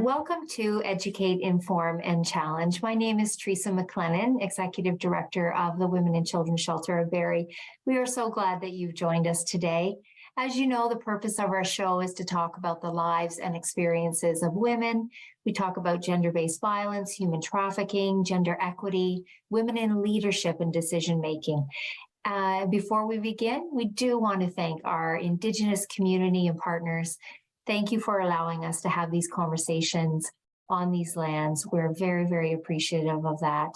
Welcome to Educate, Inform, and Challenge. My name is Teresa MacLennan, Executive Director of the Women and Children's Shelter of Barrie. We are so glad that you've joined us today. As you know, the purpose of our show is to talk about the lives and experiences of women. We talk about gender-based violence, human trafficking, gender equity, women in leadership and decision-making. Before we begin, we do want to thank our Indigenous community and partners. Thank you for allowing us to have these conversations on these lands. We're very, very appreciative of that.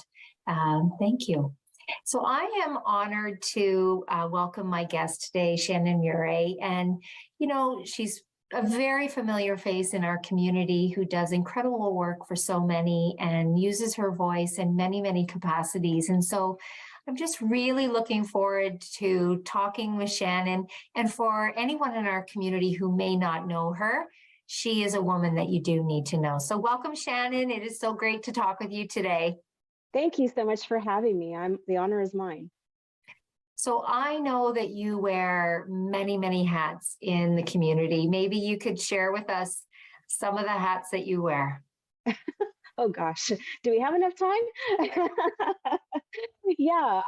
Thank you. So I am honored to welcome my guest today, Shannon Murree. And, you know, she's a very familiar face in our community who does incredible work for so many and uses her voice in many, many capacities. And so I'm just really looking forward to talking with Shannon. And for anyone in our community who may not know her, she is a woman that you do need to know. So welcome, Shannon. It is so great to talk with you today. Thank you so much for having me. The honor is mine. So I know that you wear many, many hats in the community. Maybe you could share with us some of the hats that you wear. Oh gosh, do we have enough time? Yeah,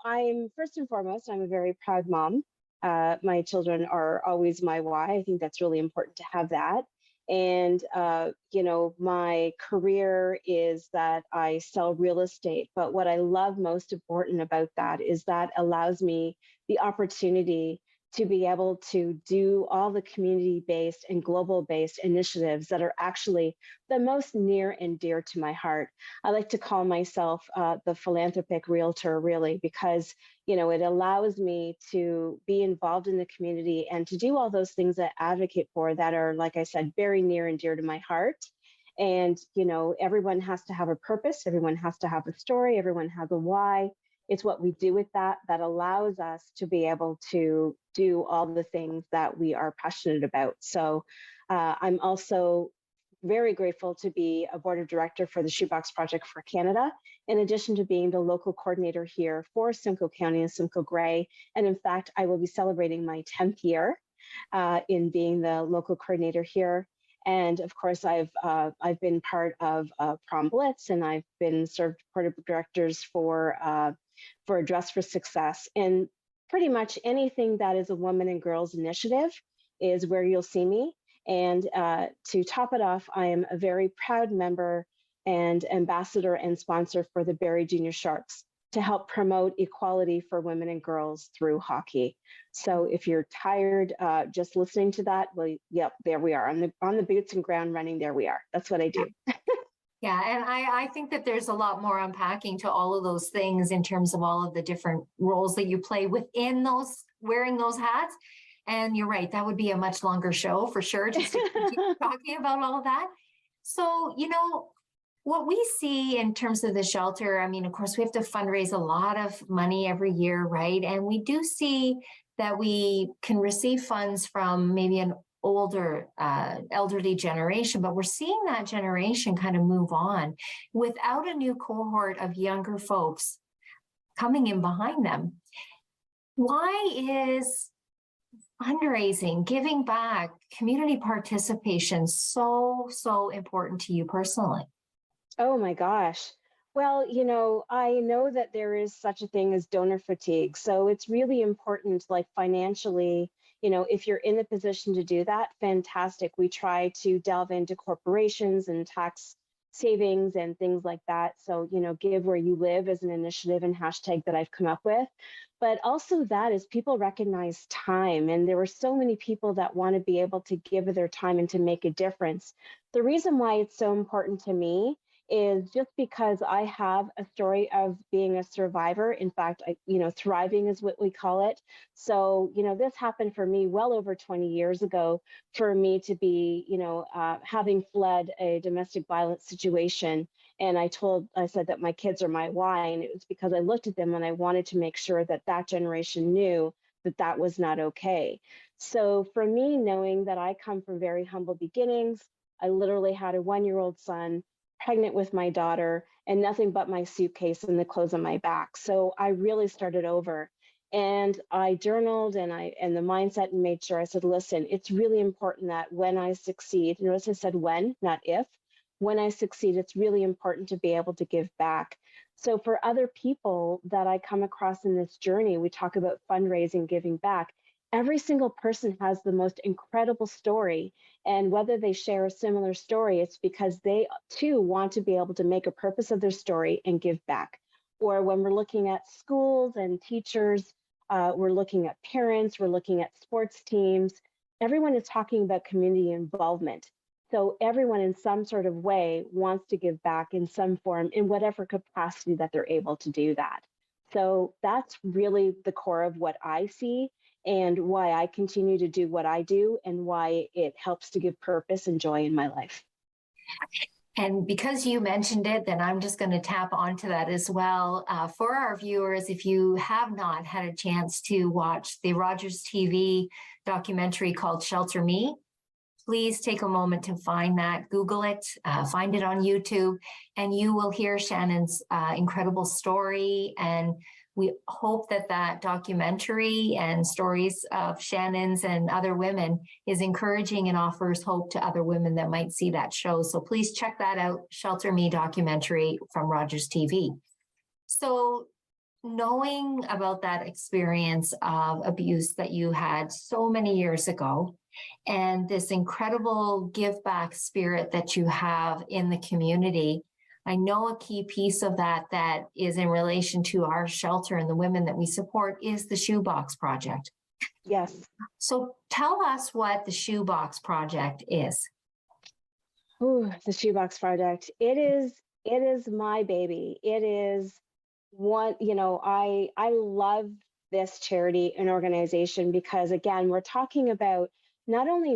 I'm first and foremost, I'm a very proud mom. My children are always my why. I think that's really important to have that. And, my career is that I sell real estate. But what I love most important about that is that allows me the opportunity to be able to do all the community-based and global-based initiatives that are actually the most near and dear to my heart. I like to call myself the philanthropic realtor, really, because it allows me to be involved in the community and to do all those things that I advocate for that are, like I said, very near and dear to my heart. And everyone has to have a purpose, everyone has to have a story, everyone has a why. It's what we do with that allows us to be able to do all the things that we are passionate about. So I'm also very grateful to be a board of director for the Shoebox Project for Canada, in addition to being the local coordinator here for Simcoe County and Simcoe Grey. And in fact, I will be celebrating my 10th year in being the local coordinator here. And of course, I've been part of Prom Blitz, and I've been served board of directors for a Dress for Success. And pretty much anything that is a woman and girls initiative is where you'll see me. And to top it off, I am a very proud member and ambassador and sponsor for the Barrie Junior Sharks to help promote equality for women and girls through hockey. So if you're tired just listening to that, well, yep, there we are on the boots and ground running. There we are. That's what I do. Yeah, and I think that there's a lot more unpacking to all of those things in terms of all of the different roles that you play within those, wearing those hats. And you're right, that would be a much longer show for sure, just to keep talking about all of that. So, what we see in terms of the shelter, I mean, of course, we have to fundraise a lot of money every year, right? And we do see that we can receive funds from maybe an older elderly generation, but we're seeing that generation kind of move on without a new cohort of younger folks coming in behind them. Why is fundraising, giving back, community participation so important to you personally? Oh my gosh. Well, I know that there is such a thing as donor fatigue. So it's really important, like financially, if you're in the position to do that, fantastic. We try to delve into corporations and tax savings and things like that. So, give where you live as an initiative and hashtag that I've come up with. But also that is people recognize time. And there were so many people that want to be able to give of their time and to make a difference. The reason why it's so important to me is just because I have a story of being a survivor. In fact, thriving is what we call it. So, this happened for me well over 20 years ago, for me to be, having fled a domestic violence situation. And I said that my kids are my why. And it was because I looked at them and I wanted to make sure that that generation knew that that was not okay. So for me, knowing that I come from very humble beginnings, I literally had a 1-year-old son, pregnant with my daughter, and nothing but my suitcase and the clothes on my back. So I really started over. And I journaled and the mindset and made sure I said, listen, it's really important that when I succeed, notice I said when, not if, when I succeed, it's really important to be able to give back. So for other people that I come across in this journey, we talk about fundraising, giving back. Every single person has the most incredible story. And whether they share a similar story, it's because they too want to be able to make a purpose of their story and give back. Or when we're looking at schools and teachers, we're looking at parents, we're looking at sports teams. Everyone is talking about community involvement. So everyone in some sort of way wants to give back in some form, in whatever capacity that they're able to do that. So that's really the core of what I see and why I continue to do what I do and why it helps to give purpose and joy in my life. And because you mentioned it, then I'm just going to tap onto that as well. For our viewers, if you have not had a chance to watch the Rogers TV documentary called Shelter Me, please take a moment to find that, Google it, find it on YouTube, and you will hear Shannon's incredible story. And we hope that that documentary and stories of Shannon's and other women is encouraging and offers hope to other women that might see that show. So please check that out, Shelter Me documentary from Rogers TV. So knowing about that experience of abuse that you had so many years ago, and this incredible give back spirit that you have in the community, I know a key piece of that that is in relation to our shelter and the women that we support is the Shoebox Project. Yes. So tell us what the Shoebox Project is. Ooh, the Shoebox Project. It is my baby. It is one, I love this charity and organization because again, we're talking about not only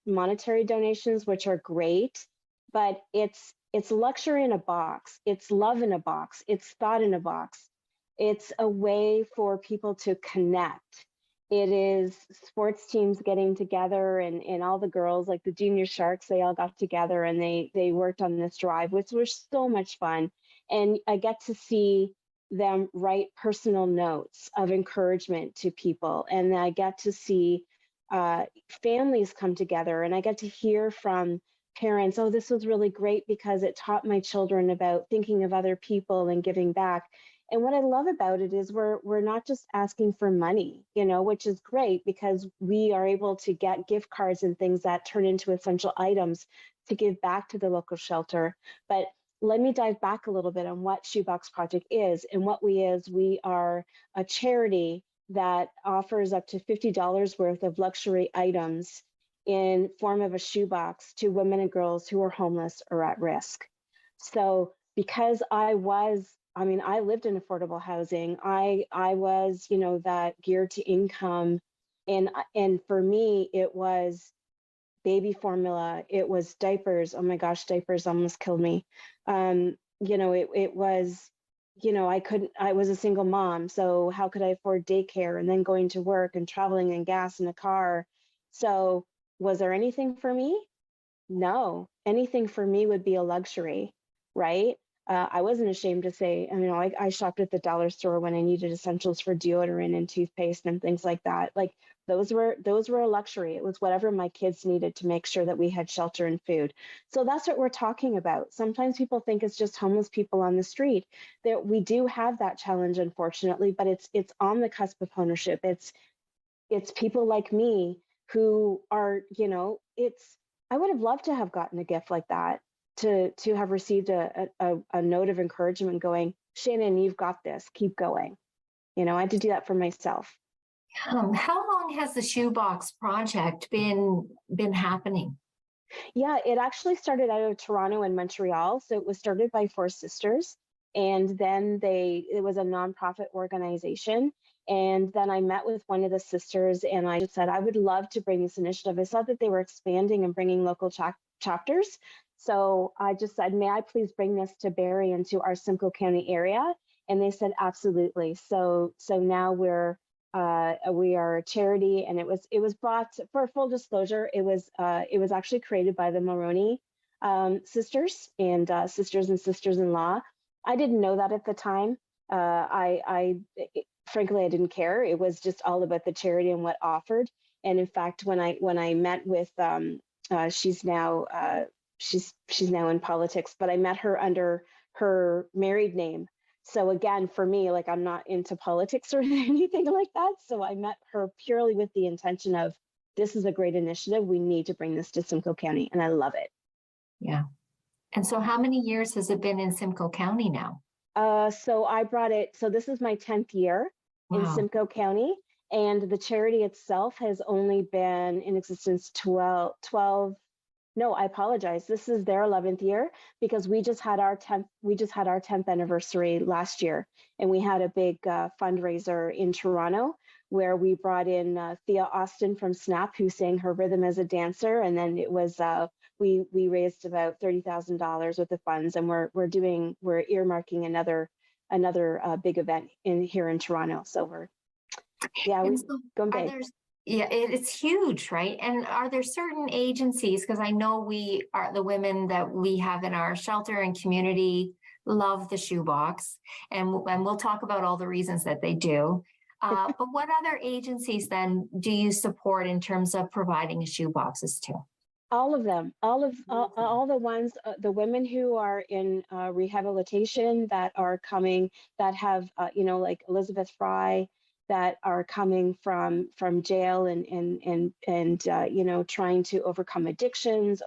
monetary donations, which are great, but it's luxury in a box, it's love in a box, it's thought in a box. It's a way for people to connect. It is sports teams getting together and all the girls, like the junior sharks, they all got together and they worked on this drive, which was so much fun. And I get to see them write personal notes of encouragement to people. And I get to see families come together and I get to hear from parents, oh, this was really great because it taught my children about thinking of other people and giving back. And what I love about it is we're not just asking for money, which is great because we are able to get gift cards and things that turn into essential items to give back to the local shelter. But let me dive back a little bit on what Shoebox Project is and what we are a charity that offers up to $50 worth of luxury items in form of a shoebox to women and girls who are homeless or at risk. So because I lived in affordable housing. I was, that geared to income. And for me, it was baby formula. It was diapers. Oh my gosh, diapers almost killed me. It was, I was a single mom. So how could I afford daycare and then going to work and traveling and gas in a car? So was there anything for me? No, anything for me would be a luxury, right? I wasn't ashamed to say, I shopped at the dollar store when I needed essentials for deodorant and toothpaste and things like that. Like those were a luxury. It was whatever my kids needed to make sure that we had shelter and food. So that's what we're talking about. Sometimes people think it's just homeless people on the street. That we do have that challenge, unfortunately, but it's on the cusp of ownership. It's people like me who are, I would have loved to have gotten a gift like that, to have received a note of encouragement going, Shannon, you've got this, keep going. I had to do that for myself. How long has the Shoebox Project been happening? Yeah, it actually started out of Toronto and Montreal. So it was started by four sisters. And then it was a nonprofit organization. And then I met with one of the sisters and I just said, I would love to bring this initiative. I saw that they were expanding and bringing local chapters. So I just said, may I please bring this to Barrie and to our Simcoe County area? And they said, absolutely. So now we are a charity, and it was brought, for full disclosure, it was actually created by the Mulroney sisters and sisters and sisters-in-law. I didn't know that at the time. frankly, I didn't care. It was just all about the charity and what offered. And in fact, when I met with she's now she's now in politics, but I met her under her married name. So again, for me, like, I'm not into politics or anything like that. So I met her purely with the intention of, this is a great initiative. We need to bring this to Simcoe County, and I love it. Yeah. And so how many years has it been in Simcoe County now? So I brought it. So this is my 10th year in Wow. Simcoe County, and the charity itself has only been in existence 12. No, I apologize. This is their 11th year, because we just had our 10th anniversary last year, and we had a big fundraiser in Toronto where we brought in Thea Austin from Snap, who sang her rhythm as a dancer, and then it was we raised about $30,000 worth of funds, and we're earmarking another big event here in Toronto. So we're going big. It's huge, right? And are there certain agencies, because I know the women that we have in our shelter and community love the Shoebox, and we'll talk about all the reasons that they do. But what other agencies then do you support in terms of providing shoeboxes to? All of them, all the ones, the women who are in rehabilitation that are coming, that have, like Elizabeth Fry, that are coming from jail and trying to overcome addictions,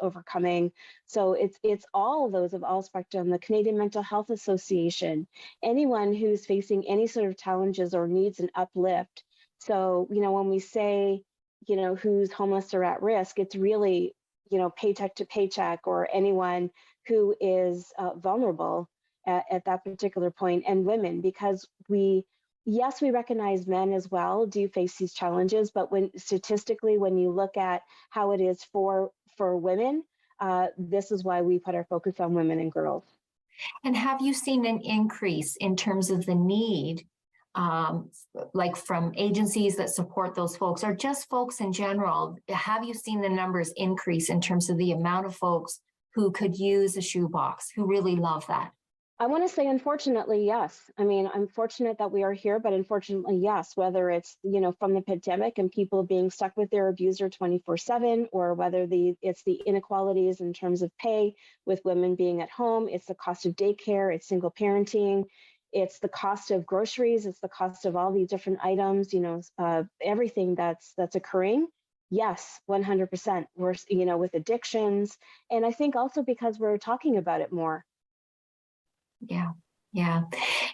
So it's all of those of all spectrum. The Canadian Mental Health Association, anyone who's facing any sort of challenges or needs an uplift. So when we say who's homeless or at risk, it's really paycheck to paycheck, or anyone who is vulnerable at that particular point, and women, because we recognize men as well do face these challenges, but statistically, when you look at how it is for women, this is why we put our focus on women and girls. And have you seen an increase in terms of the need, like from agencies that support those folks, or just folks in general? Have you seen the numbers increase in terms of the amount of folks who could use a shoebox, who really love that? I want to say, unfortunately, yes. I mean, I'm fortunate that we are here, but unfortunately, yes, whether it's, from the pandemic and people being stuck with their abuser 24/7, or whether it's the inequalities in terms of pay with women being at home, it's the cost of daycare, it's single parenting, it's the cost of groceries, it's the cost of all these different items, everything that's occurring. Yes, 100%. We're, with addictions. And I think also because we're talking about it more. Yeah.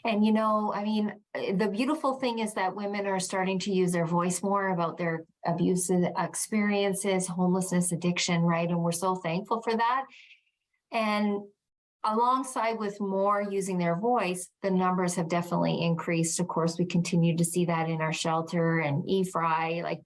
And, the beautiful thing is that women are starting to use their voice more about their abusive experiences, homelessness, addiction, right? And we're so thankful for that. And alongside with more using their voice, the numbers have definitely increased. Of course, we continue to see that in our shelter and EFRI,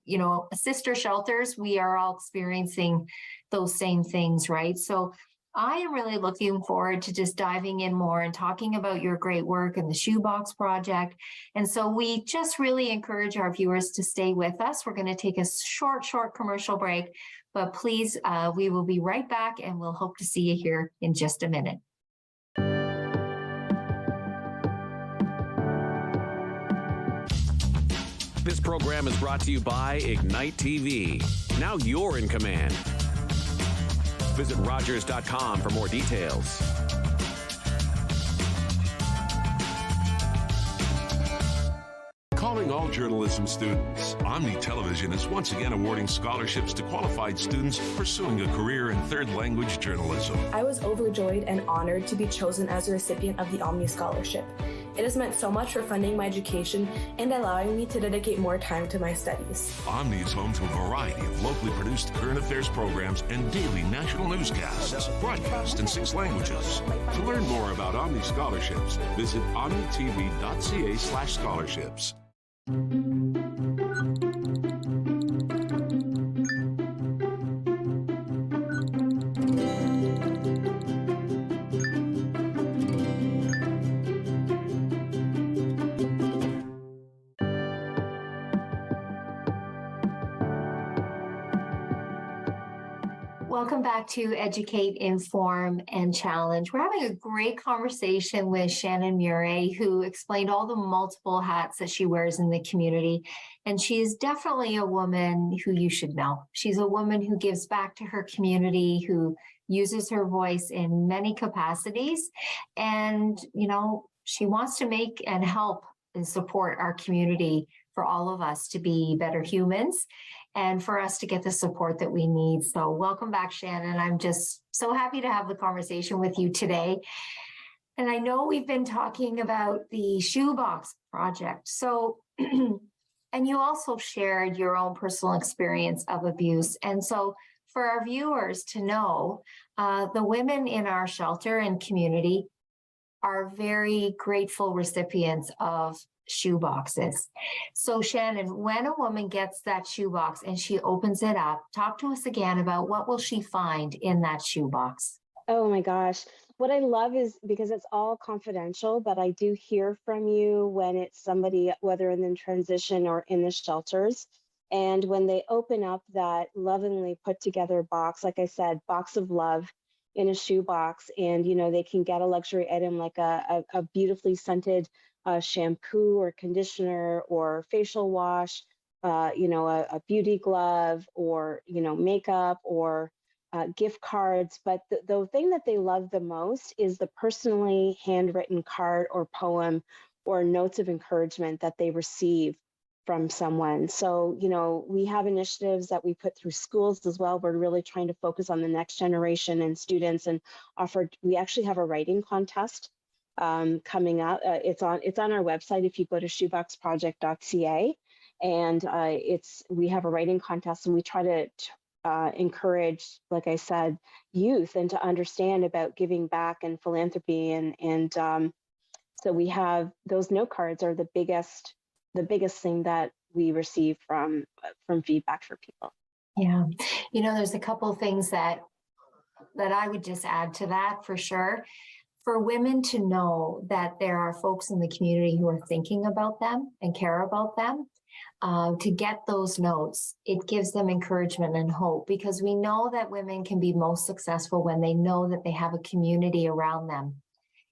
sister shelters, we are all experiencing those same things, right? So I am really looking forward to just diving in more and talking about your great work and the Shoebox Project. And so we just really encourage our viewers to stay with us. We're going to take a short commercial break, but please, we will be right back, and we'll hope to see you here in just a minute. This program is brought to you by Ignite TV. Now you're in command. Visit Rogers.com for more details. Calling all journalism students, Omni Television is once again awarding scholarships to qualified students pursuing a career in third language journalism. I was overjoyed and honored to be chosen as a recipient of the Omni Scholarship. It has meant so much for funding my education and allowing me to dedicate more time to my studies. Omni is home to a variety of locally produced current affairs programs and daily national newscasts, broadcast in 6 languages. To learn more about Omni scholarships, visit omnitv.ca/scholarships. Welcome back to Educate, Inform, and Challenge. We're having a great conversation with Shannon Murree, who explained all the multiple hats that she wears in the community. And she is definitely a woman who you should know. She's a woman who gives back to her community, who uses her voice in many capacities. And, she wants to make and help and support our community for all of us to be better humans and for us to get the support that we need. So welcome back, Shannon. I'm just so happy to have the conversation with you today. And I know we've been talking about the Shoebox Project. So, and you also shared your own personal experience of abuse. And so for our viewers to know, the women in our shelter and community are very grateful recipients of shoeboxes. So Shannon, when a woman gets that shoebox and she opens it up, talk to us again about what will she find in that shoebox? Oh my gosh. What I love is because it's all confidential, but I do hear from you when it's somebody, whether in the transition or in the shelters. And when they open up that lovingly put together box, like I said, box of love in a shoebox, and they can get a luxury item like a beautifully scented shampoo or conditioner or facial wash, a beauty glove or makeup or gift cards. But the thing that they love the most is the personally handwritten card or poem or notes of encouragement that they receive from someone. So, we have initiatives that we put through schools as well. We're really trying to focus on the next generation and students, and we actually have a writing contest coming up. It's on our website if you go to shoeboxproject.ca, and we have a writing contest, and we try to encourage, like I said, youth and to understand about giving back and philanthropy, and so we have those note cards are the biggest thing that we receive from feedback for people. Yeah. There's a couple of things that I would just add to that for sure. For women to know that there are folks in the community who are thinking about them and care about them, to get those notes, it gives them encouragement and hope, because we know that women can be most successful when they know that they have a community around them,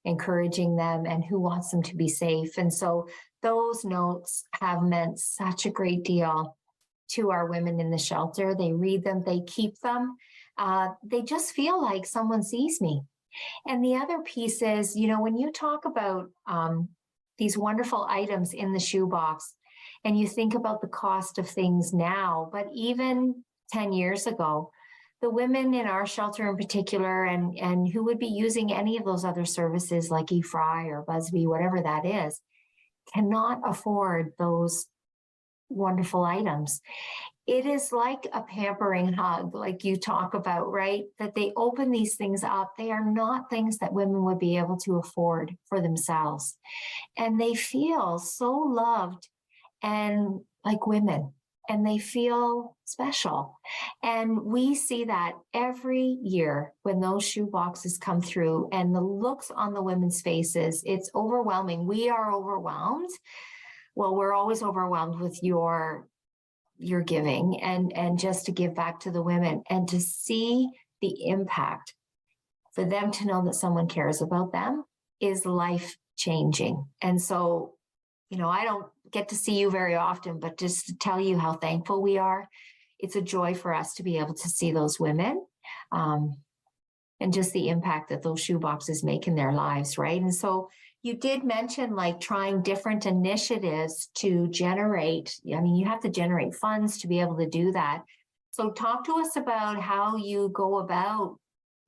encouraging them and who wants them to be safe. And so those notes have meant such a great deal to our women in the shelter. They read them, they keep them. They just feel like someone sees me. And the other piece is, when you talk about these wonderful items in the shoebox, and you think about the cost of things now, but even 10 years ago, the women in our shelter in particular, and who would be using any of those other services like eFry or Busby, whatever that is, cannot afford those wonderful items. It is like a pampering hug, like you talk about, right? That they open these things up. They are not things that women would be able to afford for themselves. And they feel so loved and like women, and they feel special. And we see that every year when those shoe boxes come through, and the looks on the women's faces, it's overwhelming. We are overwhelmed. Well, we're always overwhelmed with your giving and just to give back to the women and to see the impact, for them to know that someone cares about them is life changing. And so, I don't get to see you very often, but just to tell you how thankful we are, it's a joy for us to be able to see those women and just the impact that those shoe boxes make in their lives, right? And so you did mention like trying different initiatives to generate, you have to generate funds to be able to do that. So talk to us about how you go about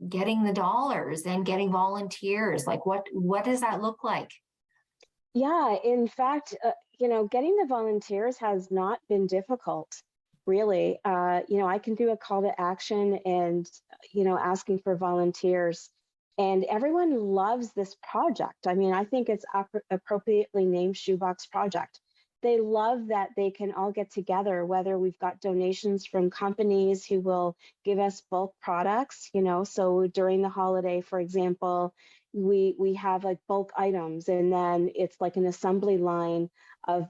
getting the dollars and getting volunteers. Like what does that look like? Yeah, in fact, getting the volunteers has not been difficult, really. I can do a call to action and, asking for volunteers. And everyone loves this project. I think it's appropriately named Shoebox Project. They love that they can all get together, whether we've got donations from companies who will give us bulk products, so during the holiday, for example, we have like bulk items, and then it's like an assembly line of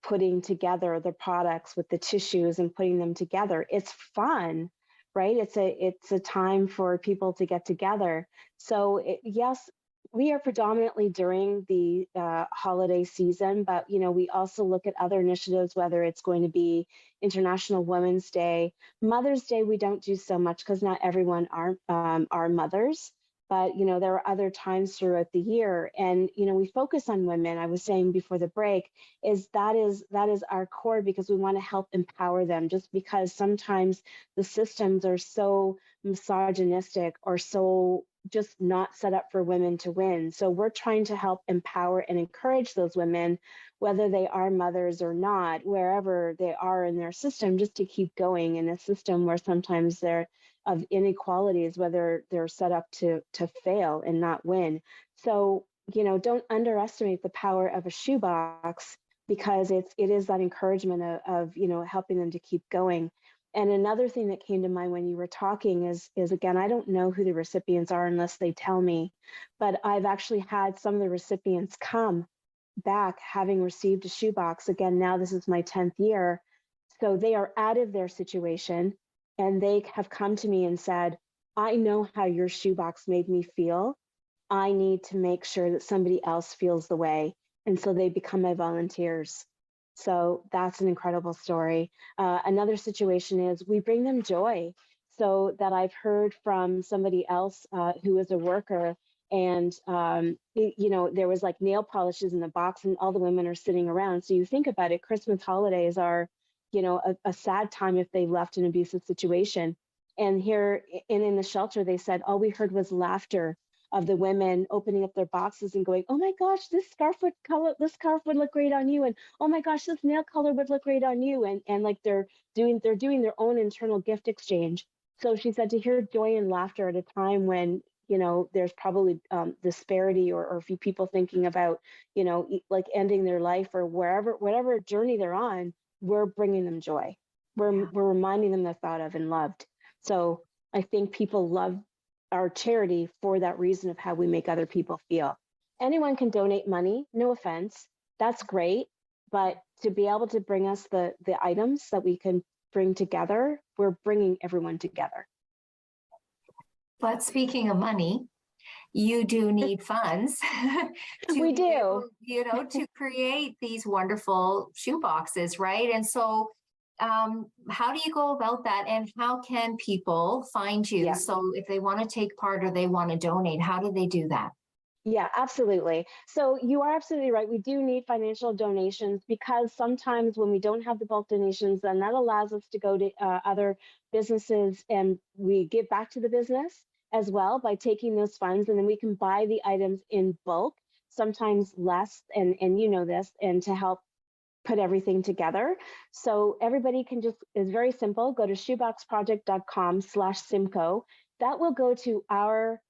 putting together the products with the tissues and putting them together. It's fun, right? It's a time for people to get together. So yes, we are predominantly during the holiday season, but we also look at other initiatives, whether it's going to be International Women's Day, Mother's Day. We don't do so much because not everyone are mothers. But there are other times throughout the year, and we focus on women. I was saying before the break, that is our core, because we want to help empower them. Just because sometimes the systems are so misogynistic or so just not set up for women to win. So we're trying to help empower and encourage those women, whether they are mothers or not, wherever they are in their system, just to keep going in a system where sometimes they're of inequalities, whether they're set up to fail and not win. So, don't underestimate the power of a shoebox, because it is that encouragement of helping them to keep going. And another thing that came to mind when you were talking is again, I don't know who the recipients are unless they tell me, but I've actually had some of the recipients come back having received a shoebox. Again, now this is my 10th year. So they are out of their situation, and they have come to me and said, I know how your shoebox made me feel. I need to make sure that somebody else feels the way. And so they become my volunteers. So that's an incredible story. Another situation is we bring them joy. So that I've heard from somebody else who is a worker, and there was like nail polishes in the box, and all the women are sitting around. So you think about it, Christmas holidays are a sad time if they left an abusive situation. And here in the shelter, they said all we heard was laughter of the women opening up their boxes and going, oh my gosh, this scarf would look great on you, and oh my gosh, this nail color would look great on you, and like they're doing their own internal gift exchange. So she said to hear joy and laughter at a time when there's probably disparity or a few people thinking about like ending their life or whatever journey they're on, we're bringing them joy. We're reminding them they're thought of and loved. So I think people love our charity for that reason of how we make other people feel. Anyone can donate money, no offense. That's great. But to be able to bring us the items that we can bring together, we're bringing everyone together. But speaking of money, you do need funds We do. to create these wonderful shoe boxes, right? And so how do you go about that, and how can people find you? So if they want to take part or they want to donate, how do they do that? Yeah, absolutely. So you are absolutely right. We do need financial donations, because sometimes when we don't have the bulk donations, then that allows us to go to other businesses, and we give back to the business as well by taking those funds, and then we can buy the items in bulk, sometimes less, and this, and to help put everything together. So everybody is very simple. Go to shoeboxproject.com/Simcoe. That will go to our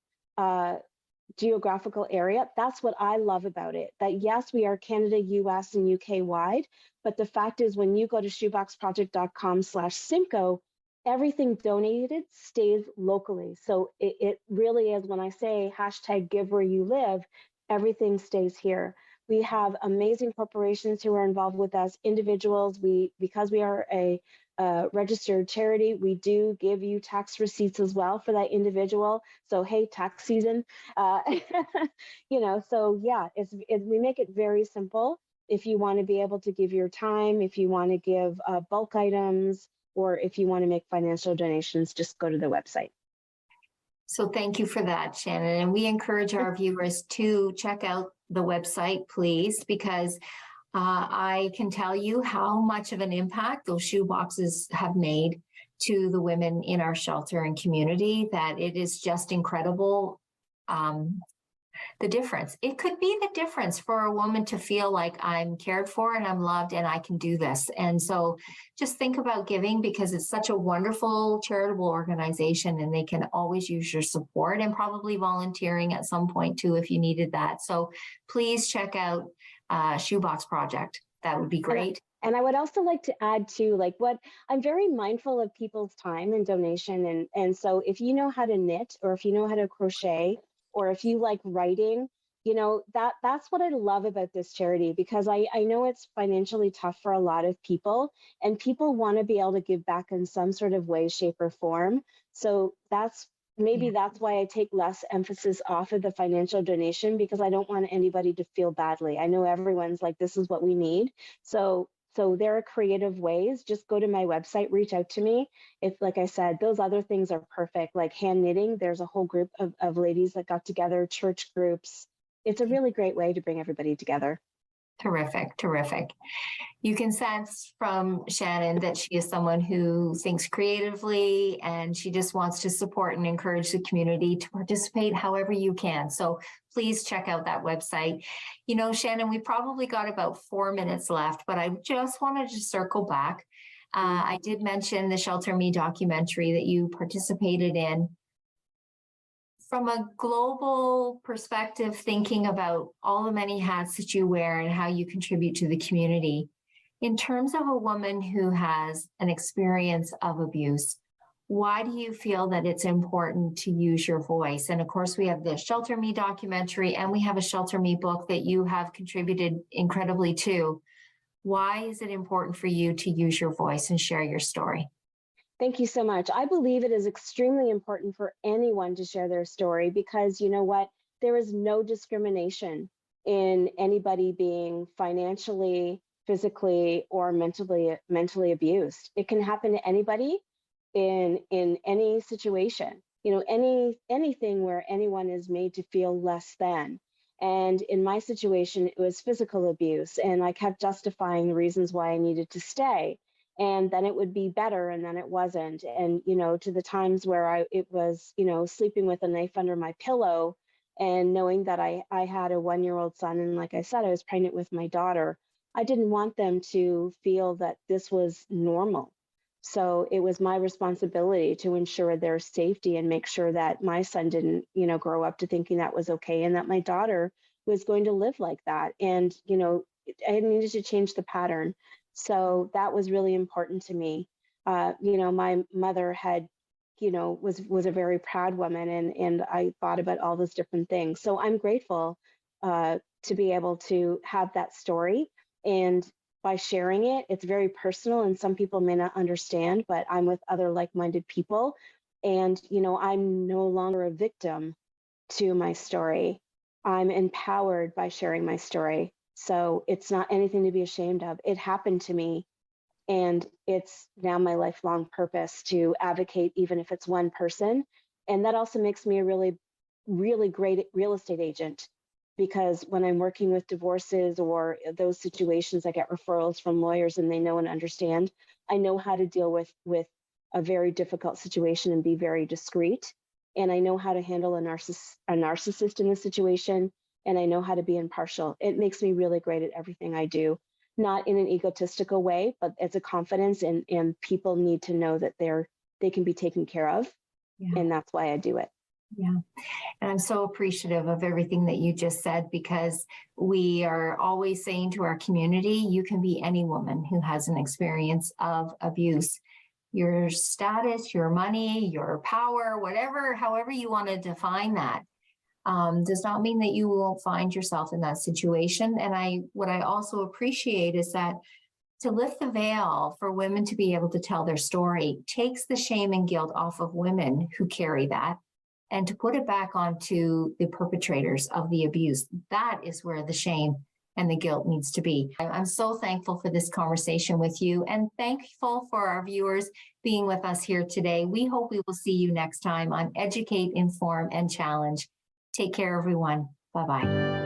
geographical area. That's what I love about it. That yes, we are Canada, US, and UK wide, but the fact is when you go to shoeboxproject.com/Simcoe, everything donated stays locally. So it really is, when I say #give where you live, everything stays here. We have amazing corporations who are involved with us, individuals. Because we are a registered charity, we do give you tax receipts as well for that individual. So hey, tax season, So yeah, we make it very simple. If you want to be able to give your time, if you want to give bulk items, or if you want to make financial donations, just go to the website. So thank you for that, Shannon. And we encourage our viewers to check out the website, please, because I can tell you how much of an impact those shoe boxes have made to the women in our shelter and community, that it is just incredible. The difference. It could be the difference for a woman to feel like I'm cared for and I'm loved and I can do this. And so just think about giving, because it's such a wonderful charitable organization, and they can always use your support, and probably volunteering at some point too if you needed that. So please check out Shoebox Project. That would be great. And I would also like to add too, like, what I'm very mindful of people's time and donation. And so if you know how to knit, or if you know how to crochet, or if you like writing, that's what I love about this charity, because I know it's financially tough for a lot of people, and people want to be able to give back in some sort of way, shape, or form. So that's why I take less emphasis off of the financial donation, because I don't want anybody to feel badly. I know everyone's like, this is what we need. So there are creative ways. Just go to my website, reach out to me. If, like I said, those other things are perfect, like hand knitting, there's a whole group of ladies that got together, church groups. It's a really great way to bring everybody together. Terrific, terrific. You can sense from Shannon that she is someone who thinks creatively, and she just wants to support and encourage the community to participate however you can. So please check out that website. Shannon, we probably got about 4 minutes left, but I just wanted to circle back. I did mention the Shelter Me documentary that you participated in. From a global perspective, thinking about all the many hats that you wear and how you contribute to the community, in terms of a woman who has an experience of abuse, why do you feel that it's important to use your voice? And of course, we have the Shelter Me documentary, and we have a Shelter Me book that you have contributed incredibly to. Why is it important for you to use your voice and share your story? Thank you so much. I believe it is extremely important for anyone to share their story, because you know what? There is no discrimination in anybody being financially, physically, or mentally abused. It can happen to anybody in any situation, anything where anyone is made to feel less than. And in my situation, it was physical abuse, and I kept justifying the reasons why I needed to stay. And then it would be better, and then it wasn't. And, to the times where it was, sleeping with a knife under my pillow, and knowing that I had a 1-year-old son. And like I said, I was pregnant with my daughter. I didn't want them to feel that this was normal. So it was my responsibility to ensure their safety and make sure that my son didn't, grow up to thinking that was okay, and that my daughter was going to live like that. And, I needed to change the pattern. So that was really important to me. My mother had, was a very proud woman, and I thought about all those different things. So I'm grateful to be able to have that story. And by sharing it, it's very personal, and some people may not understand, but I'm with other like-minded people. And, I'm no longer a victim to my story. I'm empowered by sharing my story. So it's not anything to be ashamed of. It happened to me, and it's now my lifelong purpose to advocate, even if it's one person. And that also makes me a really, really great real estate agent, because when I'm working with divorces or those situations, I get referrals from lawyers, and they know and understand. I know how to deal with a very difficult situation and be very discreet. And I know how to handle a narcissist in a situation. And I know how to be impartial. It makes me really great at everything I do, not in an egotistical way, but it's a confidence, and people need to know that they can be taken care of. Yeah. And that's why I do it. Yeah. And I'm so appreciative of everything that you just said, because we are always saying to our community, you can be any woman who has an experience of abuse. Your status, your money, your power, however you want to define that, does not mean that you won't find yourself in that situation. And what I also appreciate is that to lift the veil for women to be able to tell their story takes the shame and guilt off of women who carry that, and to put it back onto the perpetrators of the abuse. That is where the shame and the guilt needs to be. I'm so thankful for this conversation with you, and thankful for our viewers being with us here today. We hope we will see you next time on Educate, Inform, and Challenge. Take care, everyone. Bye-bye.